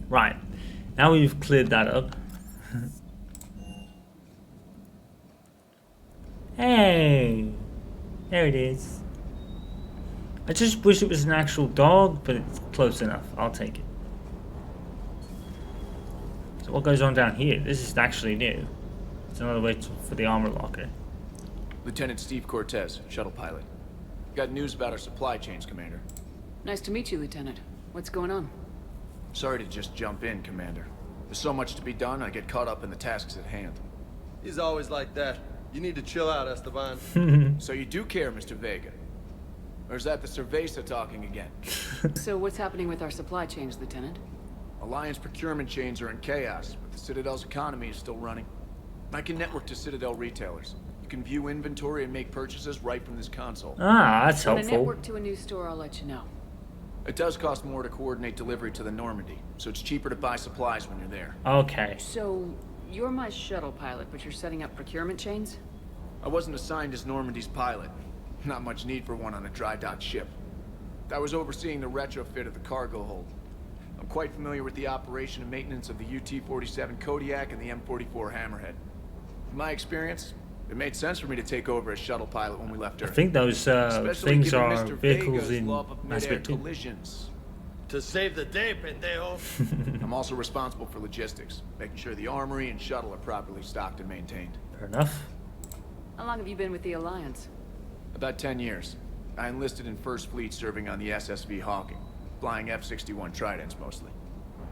Right. Now we've cleared that up. Hey! There it is. I just wish it was an actual dog, but it's close enough. I'll take it. So what goes on down here? This is actually new. It's another way for the armor locker. Lieutenant Steve Cortez, shuttle pilot. Got news about our supply chains, Commander. Nice to meet you, Lieutenant. What's going on? Sorry to just jump in, Commander. There's so much to be done, I get caught up in the tasks at hand. He's always like that. You need to chill out, Esteban. So you do care, Mr. Vega? Or is that the Cerveza talking again? So what's happening with our supply chains, Lieutenant? Alliance procurement chains are in chaos, but the Citadel's economy is still running. I can network to Citadel retailers. You can view inventory and make purchases right from this console. Ah, that's When I helpful. network to a new store, I'll let you know. It does cost more to coordinate delivery to the Normandy, so it's cheaper to buy supplies when you're there. Okay. So, you're my shuttle pilot, but you're setting up procurement chains? I wasn't assigned as Normandy's pilot. Not much need for one on a dry dock ship. I was overseeing the retrofit of the cargo hold. I'm quite familiar with the operation and maintenance of the UT-47 Kodiak and the M44 Hammerhead. In my experience, it made sense for me to take over as shuttle pilot when we left I Earth. think those Especially things given are Mr. vehicles Vega's in love of Mass mid-air Effect 2. collisions. To save the day, pendejo. I'm also responsible for logistics, making sure the armory and shuttle are properly stocked and maintained. Fair enough. How long have you been with the Alliance? About 10 years. I enlisted in First Fleet serving on the SSV Hawking, flying F-61 Tridents mostly.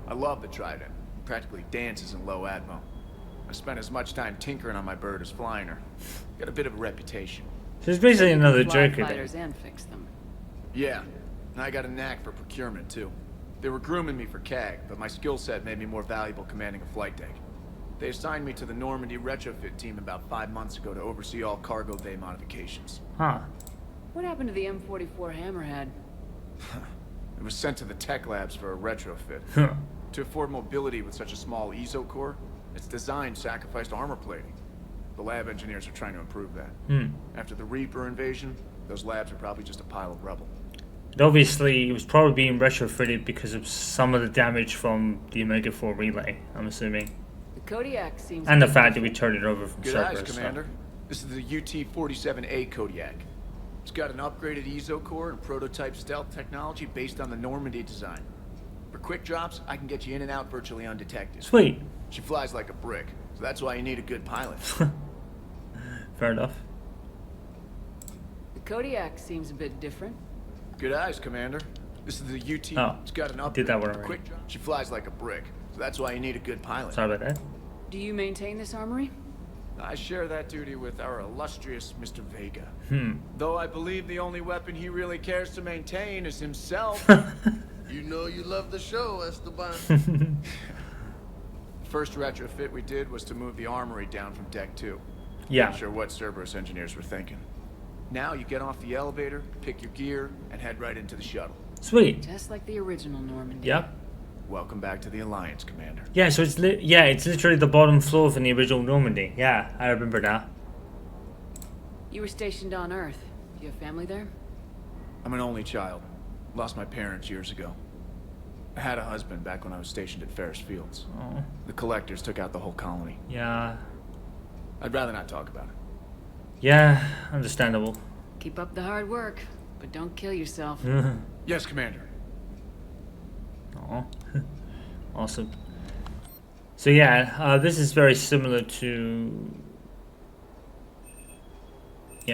I love the Trident. Practically dances in low atmo. I spent as much time tinkering on my bird as flying her. Got a bit of a reputation. So it's basically You can another fly Joker fighters then. and fix them. Yeah, and I got a knack for procurement too. They were grooming me for CAG, but my skill set made me more valuable commanding a flight deck. They assigned me to the Normandy retrofit team about 5 months ago to oversee all cargo bay modifications. Huh. What happened to the M44 Hammerhead? It was sent to the tech labs for a retrofit. Huh. To afford mobility with such a small ESO core, its design sacrificed armor plating. The lab engineers are trying to improve that. After the Reaper invasion, those labs are probably just a pile of rubble. But obviously, it was probably being retrofitted because of some of the damage from the Omega-4 relay, I'm assuming. The Kodiak seems... And the to be fact that we turned it over from Good eyes, Cerberus. Commander. This is the UT-47A Kodiak. It's got an upgraded ESO core and prototype stealth technology based on the Normandy design. For quick drops, I can get you in and out virtually undetected. Sweet. She flies like a brick, so that's why you need a good pilot. Fair enough. The Kodiak seems a bit different. Good eyes, Commander. This is the UT. Oh, It's got an upgrade. did that one for already. quick drop. She flies like a brick, so that's why you need a good pilot. Sorry about that. Do you maintain this armory? I share that duty with our illustrious Mr. Vega. Hmm. Though I believe the only weapon he really cares to maintain is himself. You know you love the show, Esteban. First retrofit we did was to move the armory down from Deck 2. Yeah. Not sure what Cerberus engineers were thinking. Now you get off the elevator, pick your gear, and head right into the shuttle. Sweet. Just like the original Normandy. Yep. Welcome back to the Alliance, Commander. Yeah, so it's it's literally the bottom floor from the original Normandy. Yeah, I remember now. You were stationed on Earth. Do you have family there? I'm an only child. Lost my parents years ago. I had a husband back when I was stationed at Ferris Fields. Oh. The collectors took out the whole colony. Yeah. I'd rather not talk about it. Yeah, understandable. Keep up the hard work, but don't kill yourself. Yes, Commander. Oh. Awesome. So yeah, this is very similar to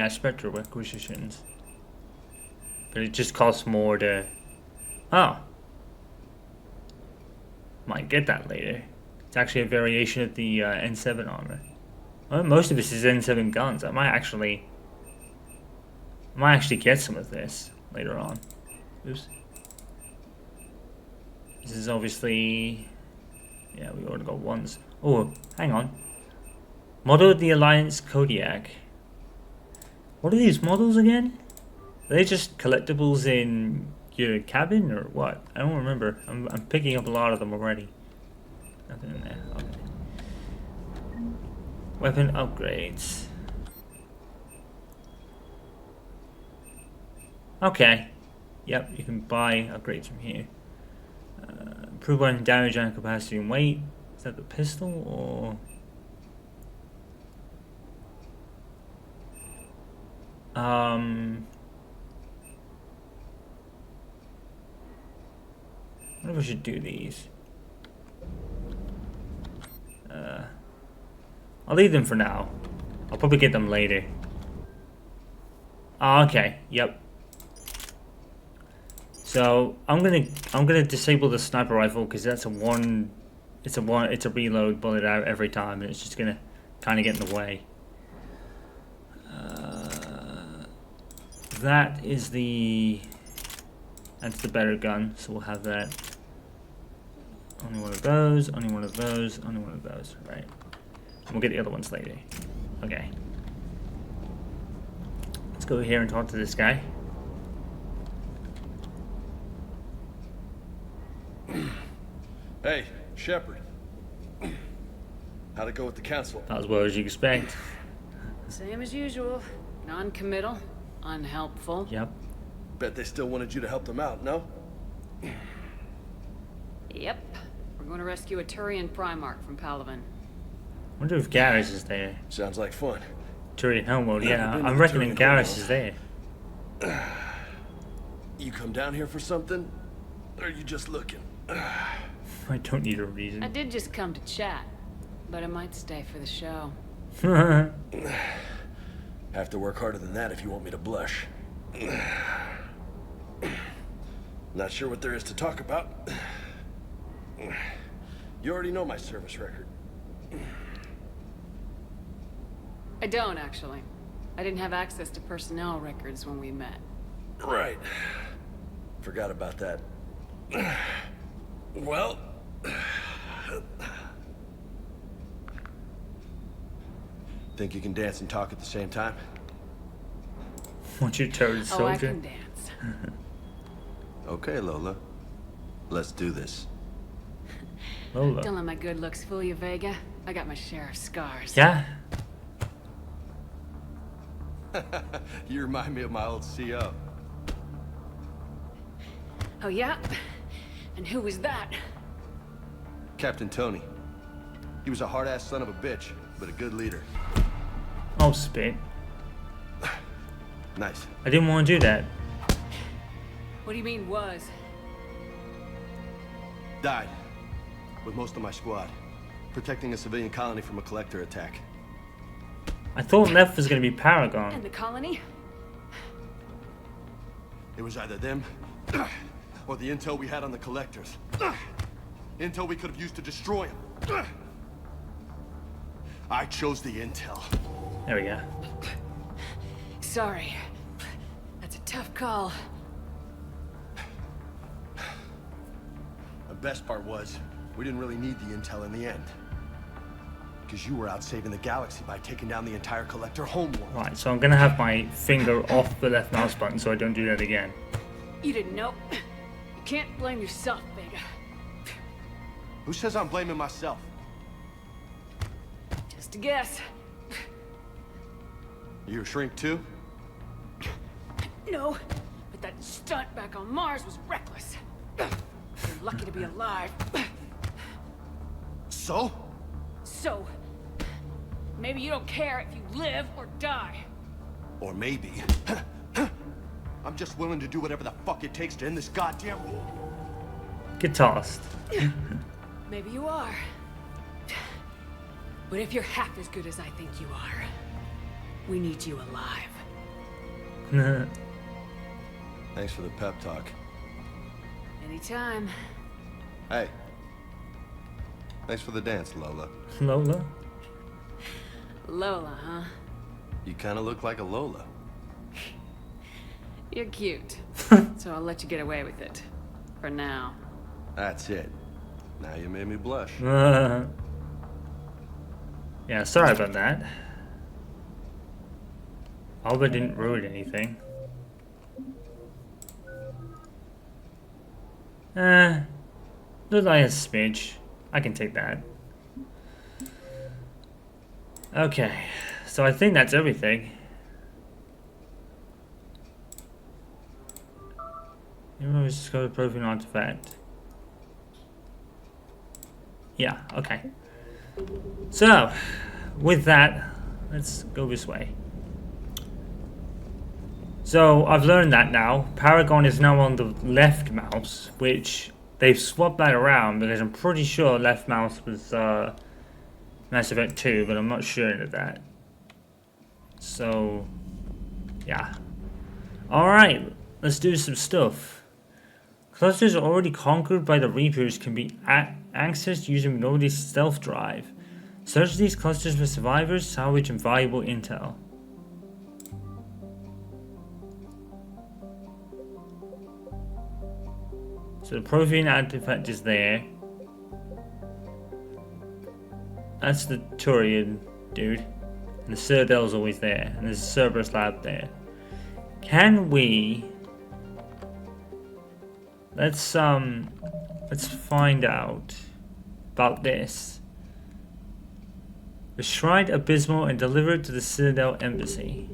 Spectral Acquisitions. But it just costs more to... Oh. Might get that later. It's actually a variation of the N7 armor. Well, most of this is N7 guns. I might actually get some of this later on. Oops. This is obviously... Yeah, we already got ones. Oh, hang on. Model of the Alliance Kodiak. What are these models again? Are they just collectibles in your cabin or what? I don't remember. I'm picking up a lot of them already. Nothing in there. Okay. Weapon upgrades. Okay. Yep, you can buy upgrades from here. Improve weapon damage and capacity and weight. Is that the pistol or? I wonder if I should do these. I'll leave them for now. I'll probably get them later. Ah, okay. Yep. So I'm gonna disable the sniper rifle because that's it's a reload bullet out every time, and it's just gonna kind of get in the way. That's the better gun, so we'll have that. Only one of those, only one of those, only one of those, right. And we'll get the other ones later. Okay. Let's go here and talk to this guy. Hey, Shepard. How'd it go with the council? Not as well as you expect. Same as usual. Non-committal. Unhelpful. Yep. Bet they still wanted you to help them out, no? Yep. We're going to rescue a Turian Primarch from Palaven. Wonder if Garrus is there. Sounds like fun. Turian Homeworld, yeah. Never been I'm to reckoning Turian Garrus Homeworld. is there. You come down here for something? Or are you just looking? I don't need a reason. I did just come to chat, but I might stay for the show. Have to work harder than that if you want me to blush. Not sure what there is to talk about. You already know my service record. I don't, actually. I didn't have access to personnel records when we met. Right. Forgot about that. Well... Think you can dance and talk at the same time? Want your turd, soldier? Oh, I can dance. Okay, Lola. Let's do this. Lola. Don't let my good looks fool you, Vega. I got my share of scars. Yeah? You remind me of my old CO. Oh, yeah? And who was that? Captain Tony. He was a hard-ass son of a bitch, but a good leader. I'll spit. Nice. I didn't want to do that. What do you mean, was? Died. With most of my squad. Protecting a civilian colony from a collector attack. I thought left was going to be Paragon. And the colony? It was either them, or the intel we had on the collectors. Intel we could have used to destroy them. I chose the intel. There we go. Sorry. That's a tough call. The best part was, we didn't really need the intel in the end. Because you were out saving the galaxy by taking down the entire collector homeworld. Right, so I'm going to have my finger off the left mouse button so I don't do that again. You didn't know. You can't blame yourself, Vega. Who says I'm blaming myself? Just a guess. You a shrink too? No, but that stunt back on Mars was reckless. You're lucky to be alive. So? So, maybe you don't care if you live or die. Or maybe... I'm just willing to do whatever the fuck it takes to end this goddamn war. Get tossed. Maybe you are. But if you're half as good as I think you are, we need you alive. Thanks for the pep talk. Anytime. Hey. Thanks for the dance, Lola. Lola? Lola, huh? You kinda look like a Lola. You're cute. So I'll let you get away with it. For now. That's it. Now you made me blush. Yeah, sorry about that. I hope I didn't ruin anything. Look like a smidge. I can take that. Okay, so I think that's everything. You always just go to PROTEAN artifact. Yeah, okay. So, with that, let's go this way. So, I've learned that now. Paragon is now on the left mouse, which they've swapped that around because I'm pretty sure left mouse was Mass Effect 2, but I'm not sure of that. So, yeah. Alright, let's do some stuff. Clusters already conquered by the Reapers can be accessed using Minority's stealth drive. Search these clusters for survivors, salvage, and valuable intel. So the Protean artifact is there. That's the Turian dude. And the Citadel's always there. And there's a Cerberus lab there. Can we... Let's find out about this. The Shrine Abysmal and deliver it to the Citadel Embassy.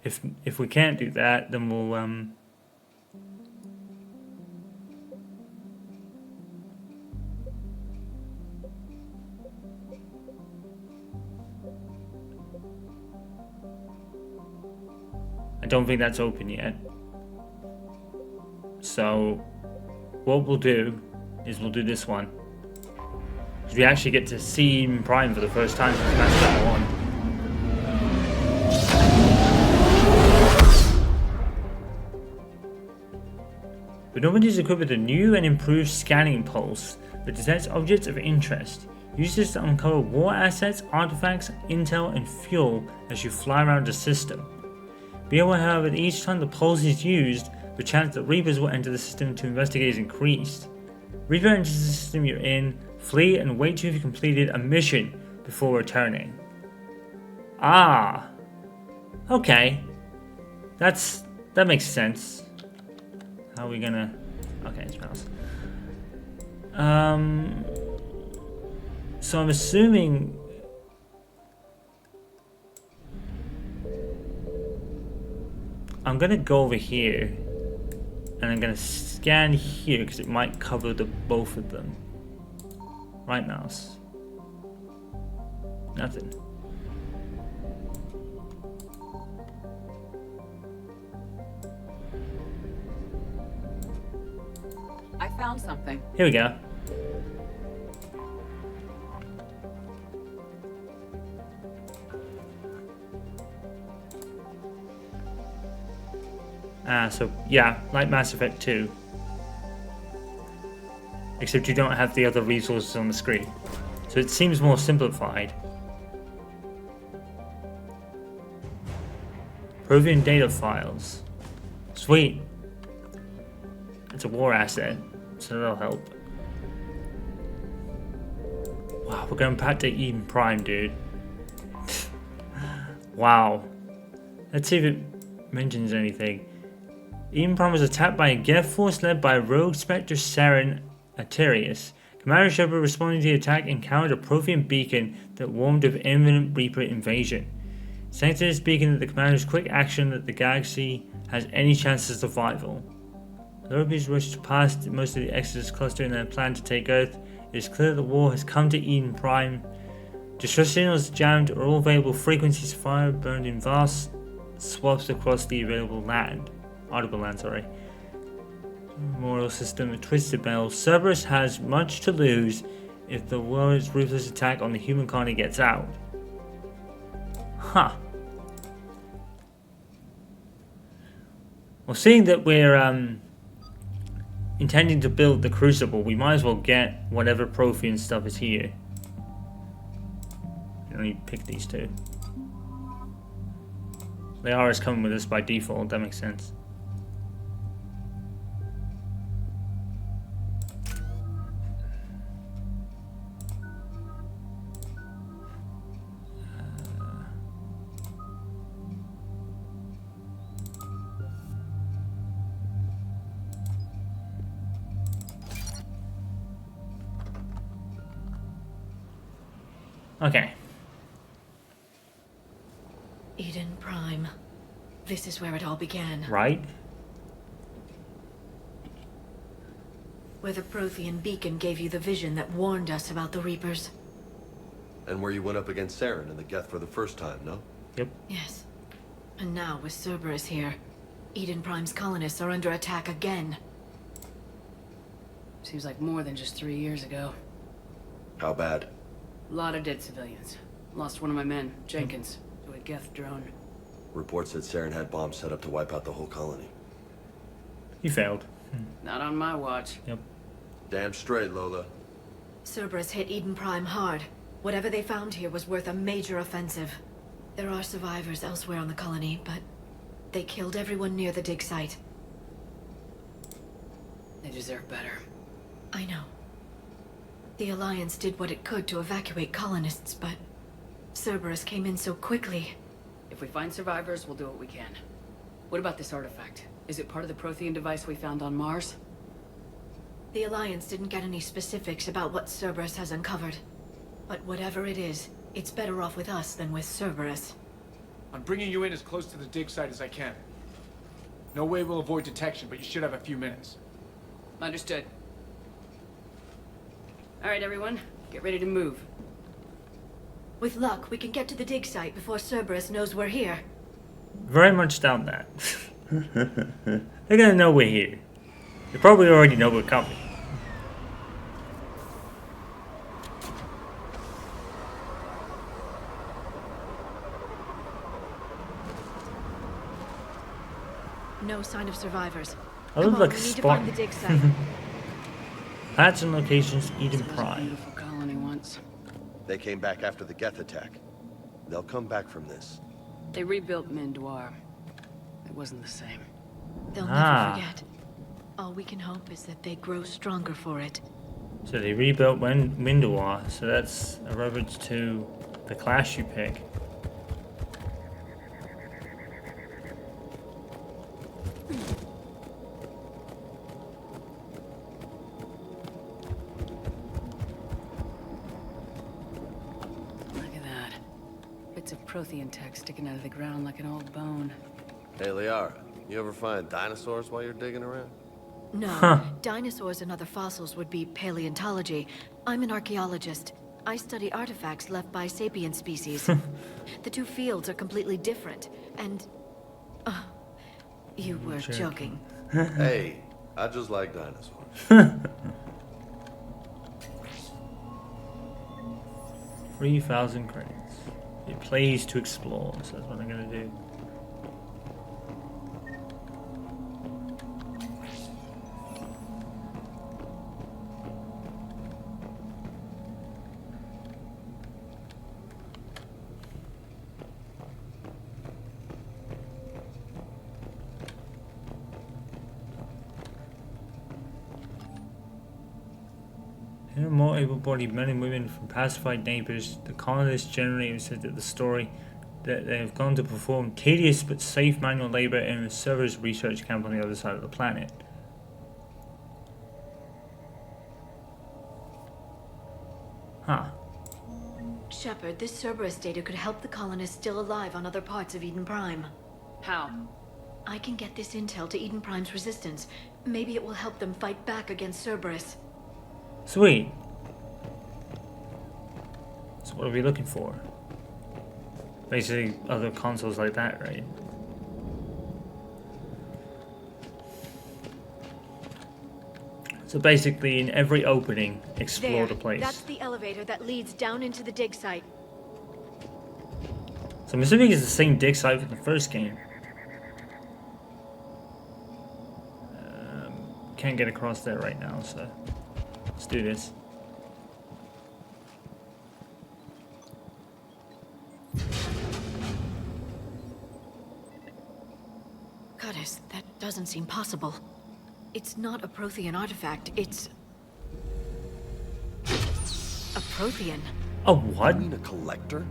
If we can't do that, then we'll I don't think that's open yet. So what we'll do is we'll do this one. Because we actually get to see Eden Prime for the first time since Mass Effect 1. But nobody is equipped with a new and improved scanning pulse that detects objects of interest. Use this to uncover war assets, artifacts, intel, and fuel as you fly around the system. Be aware, however, that each time the pulse is used, the chance that Reapers will enter the system to investigate is increased. Reaper enters the system you're in, flee, and wait till you've completed a mission before returning. Ah! Okay. That makes sense. How are we gonna... Okay, it's mouse. So I'm assuming... I'm gonna go over here and I'm gonna scan here because it might cover both of them. Right mouse. Nothing. I found something. Here we go. So yeah, like Mass Effect 2. Except you don't have the other resources on the screen. So it seems more simplified. Protean data files. Sweet. It's a war asset, so that'll help. Wow, we're going back to Eden Prime, dude. Wow. Let's see if it mentions anything. Eden Prime was attacked by a Geth force led by rogue Spectre Saren Aterius. Commander Shepard responding to the attack encountered a Protean beacon that warned of imminent Reaper invasion. Thanks to this beacon and the commander's quick action that the galaxy has any chance of survival. The Reapers rushed past most of the Exodus cluster in their plan to take Earth. It is clear the war has come to Eden Prime. Distress signals jammed or all available frequencies of fire burned in vast swaths across the audible land. Memorial system, a twisted bell. Cerberus has much to lose if the world's ruthless attack on the human colony gets out. Huh. Well, seeing that we're intending to build the Crucible, we might as well get whatever Protean stuff is here. Let me pick these two. They are coming with us by default, that makes sense. Okay. Eden Prime. This is where it all began. Right? Where the Prothean beacon gave you the vision that warned us about the Reapers. And where you went up against Saren in the Geth for the first time, no? Yep. Yes. And now, with Cerberus here, Eden Prime's colonists are under attack again. Seems like more than just 3 years ago. How bad? A lot of dead civilians. Lost one of my men, Jenkins, to a Geth drone. Reports said Saren had bombs set up to wipe out the whole colony. He failed. Not on my watch. Yep. Damn straight, Lola. Cerberus hit Eden Prime hard. Whatever they found here was worth a major offensive. There are survivors elsewhere on the colony, but they killed everyone near the dig site. They deserve better. I know. The Alliance did what it could to evacuate colonists, but Cerberus came in so quickly. If we find survivors, we'll do what we can. What about this artifact? Is it part of the Prothean device we found on Mars? The Alliance didn't get any specifics about what Cerberus has uncovered. But whatever it is, it's better off with us than with Cerberus. I'm bringing you in as close to the dig site as I can. No way we'll avoid detection, but you should have a few minutes. Understood. All right, everyone. Get ready to move. With luck, we can get to the dig site before Cerberus knows we're here. Very much doubt that. They're gonna know we're here. They probably already know we're coming. No sign of survivors. I Come look on, like we a need to find Spartan. the dig site. Patch and locations, Eden This was a Prime. beautiful colony once. They came back after the Geth attack. They'll come back from this. They rebuilt Mindoir. It wasn't the same. They'll Ah. never forget. All we can hope is that they grow stronger for it. So they rebuilt Mindoir, so that's a reference to the class you pick. Look at that. Bits of Prothean tech sticking out of the ground like an old bone. Hey, Liara, you ever find dinosaurs while you're digging around? No, dinosaurs and other fossils would be paleontology. I'm an archaeologist. I study artifacts left by sapient species. The two fields are completely different, and... you were joking. Hey, I just like dinosaurs. 3,000 credits. It plays to explore, so that's what I'm gonna do. Here, more able-bodied men and women from pacified neighbors. The colonists generally said that the story that they have gone to perform tedious but safe manual labor in a Cerberus research camp on the other side of the planet. Huh. Shepard, this Cerberus data could help the colonists still alive on other parts of Eden Prime. How? I can get this intel to Eden Prime's resistance. Maybe it will help them fight back against Cerberus. Sweet. So what are we looking for? Basically other consoles like that, right? So basically in every opening, explore the place. That's the elevator that leads down into the dig site. So I'm assuming it's the same dig site from the first game. Can't get across there right now, so let's do this. Goddess, that doesn't seem possible. It's not a Prothean artifact, it's... a Prothean. A what? You mean a collector?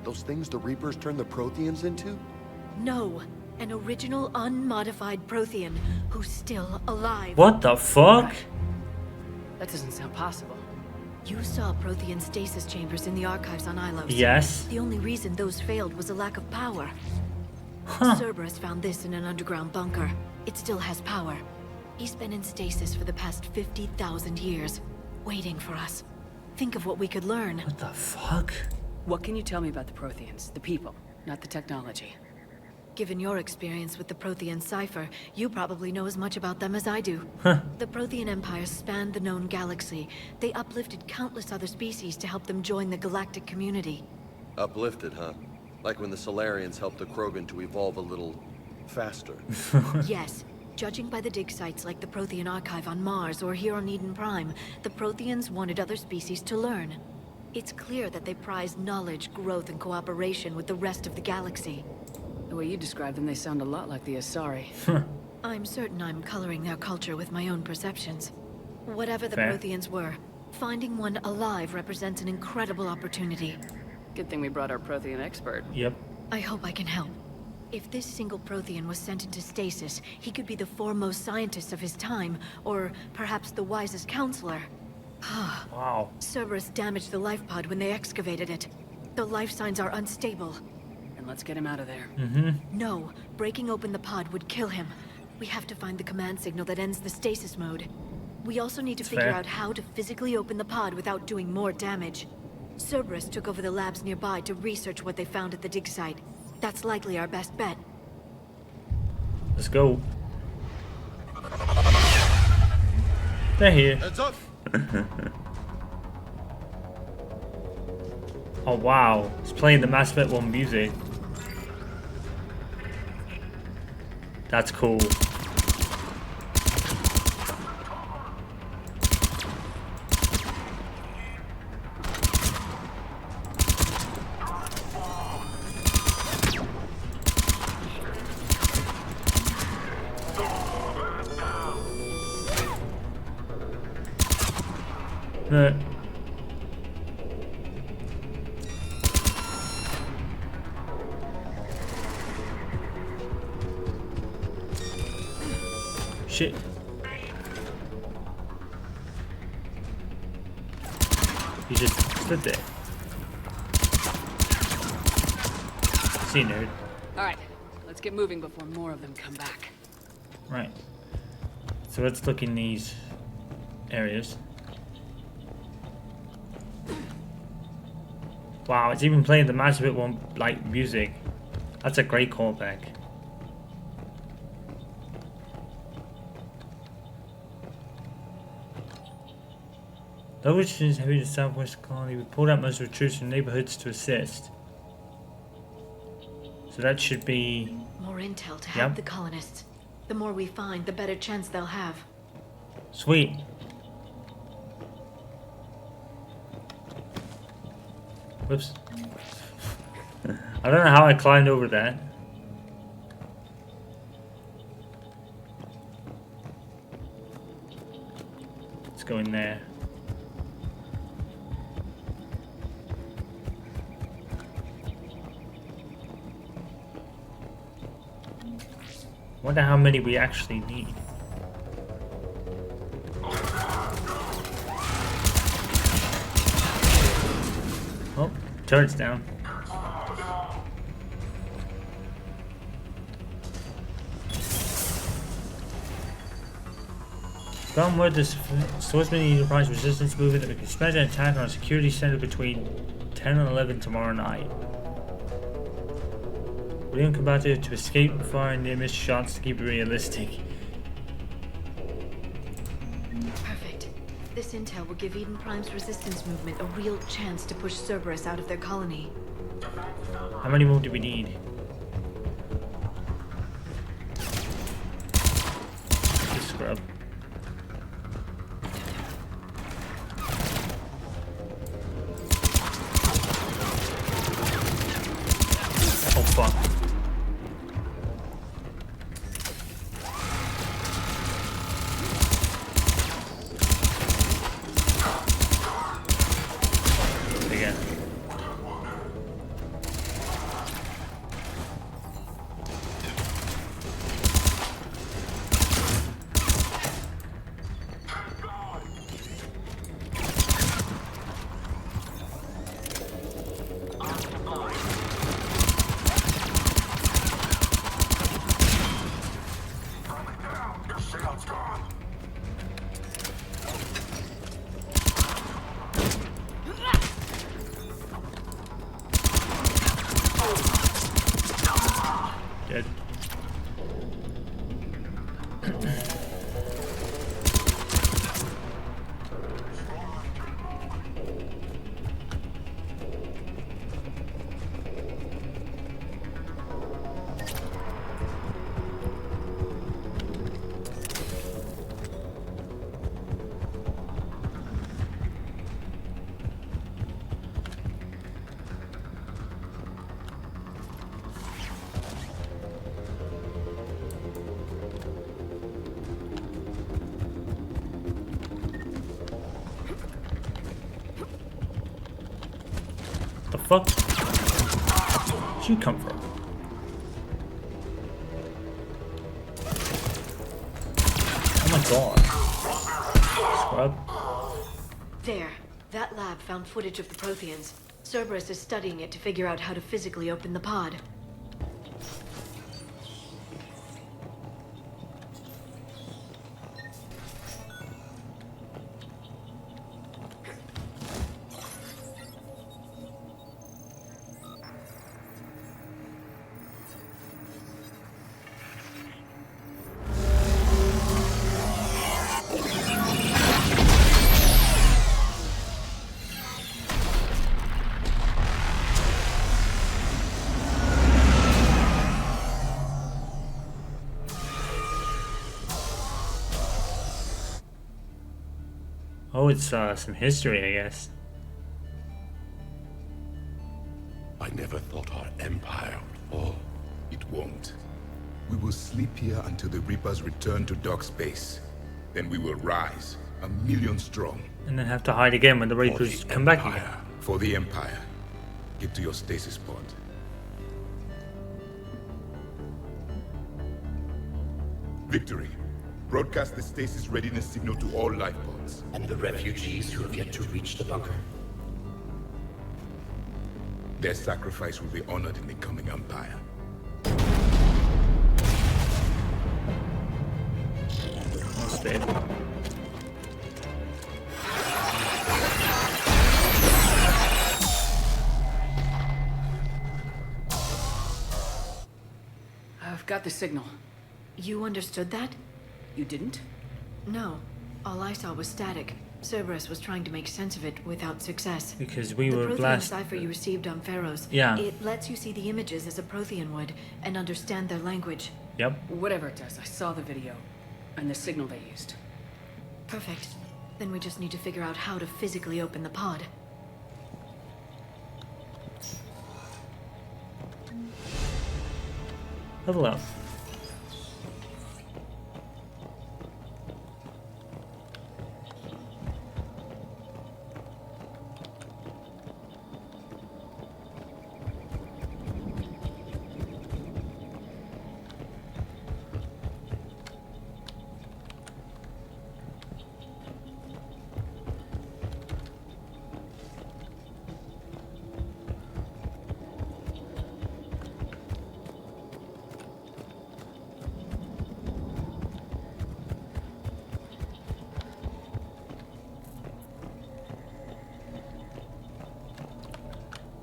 Those things the Reapers turned the Protheans into? No, an original unmodified Prothean who's still alive. What the fuck? That doesn't sound possible. You saw Prothean stasis chambers in the archives on Ilos. Yes. The only reason those failed was a lack of power. Huh. Cerberus found this in an underground bunker. It still has power. He's been in stasis for the past 50,000 years, waiting for us. Think of what we could learn. What the fuck? What can you tell me about the Protheans? The people, not the technology. Given your experience with the Prothean cipher, you probably know as much about them as I do. Huh. The Prothean Empire spanned the known galaxy. They uplifted countless other species to help them join the galactic community. Uplifted, huh? Like when the Solarians helped the Krogan to evolve a little faster. Yes. Judging by the dig sites like the Prothean Archive on Mars or here on Eden Prime, the Protheans wanted other species to learn. It's clear that they prize knowledge, growth, and cooperation with the rest of the galaxy. The way you describe them, they sound a lot like the Asari. I'm certain I'm coloring their culture with my own perceptions. Whatever the Fair. Protheans were, finding one alive represents an incredible opportunity. Good thing we brought our Prothean expert. Yep. I hope I can help. If this single Prothean was sent into stasis, he could be the foremost scientist of his time, or perhaps the wisest counselor. Wow. Cerberus damaged the life pod when they excavated it. The life signs are unstable. And let's get him out of there. No, breaking open the pod would kill him. We have to find the command signal that ends the stasis mode. We also need to figure fair. out how to physically open the pod without doing more damage. Cerberus took over the labs nearby to research what they found at the dig site. That's likely our best bet. Let's go. They're here. Heads up! Oh wow. It's playing the Mass Effect 1 music. That's cool. No. Shit. You just stood there. See, nerd. Alright, let's get moving before more of them come back. Right. So let's look in these areas. Wow, it's even playing the Mass Effect 1 like music. That's a great callback. Though which is heavy to southwest colony, we pulled out most of the troops from neighborhoods to assist. So that should be More intel to help Yep. the colonists. The more we find, the better chance they'll have. sweet. Whoops. I don't know how I climbed over that. Let's go in there. Wonder how many we actually need. Oh, turret's down. Found where this swordsman enterprise resistance movement that we can smash an attack on a security center between 10 and 11 tomorrow night. We didn't come out here to escape and fire near missed shots to keep it realistic. Perfect. This intel will give Eden Prime's resistance movement a real chance to push Cerberus out of their colony. How many more do we need? Just scrub. Oh fuck. Again. The fuck? Where'd you come from? Oh my god. Scrub. There. That lab found footage of the Protheans. Cerberus is studying it to figure out how to physically open the pod. Oh, it's some history, I guess. I never thought our empire would fall. It won't. We will sleep here until the Reapers return to dark space. Then we will rise, 1,000,000 strong. And then have to hide again when the Reapers come back again. For the Empire. Get to your stasis pod. Victory. Broadcast the stasis readiness signal to all life pods. And the refugees who have yet to reach the bunker. Their sacrifice will be honored in the coming Empire. I'll stay. I've got the signal. You understood that? You didn't? No. All I saw was static. Cerberus was trying to make sense of it without success. Because we The were Prothean blasted. cipher you received on Pharaohs. Yeah. It lets you see the images as a Prothean would and understand their language. Yep. Whatever it does, I saw the video. And the signal they used. Perfect. Then we just need to figure out how to physically open the pod. Level up.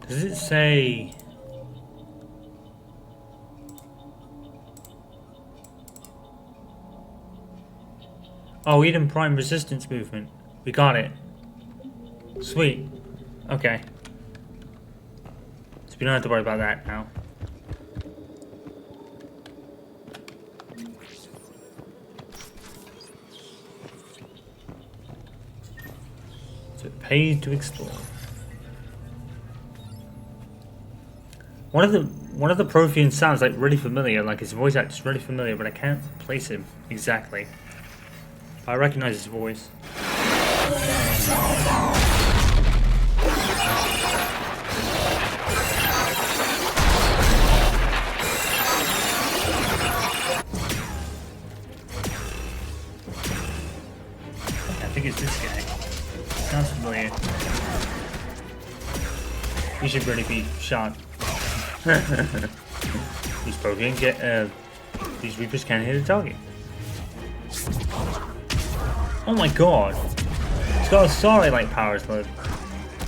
Does it say... Oh, Eden Prime resistance movement. We got it. Sweet. Okay. So we don't have to worry about that now. So it pays to explore. One of the Prothean sounds like really familiar, like his voice acts really familiar, but I can't place him exactly. I recognize his voice. I think it's this guy. Sounds familiar. He should really be shot. These Prothean get these Reapers can't hit a target. Oh my god! It's got a sorry like powers, look.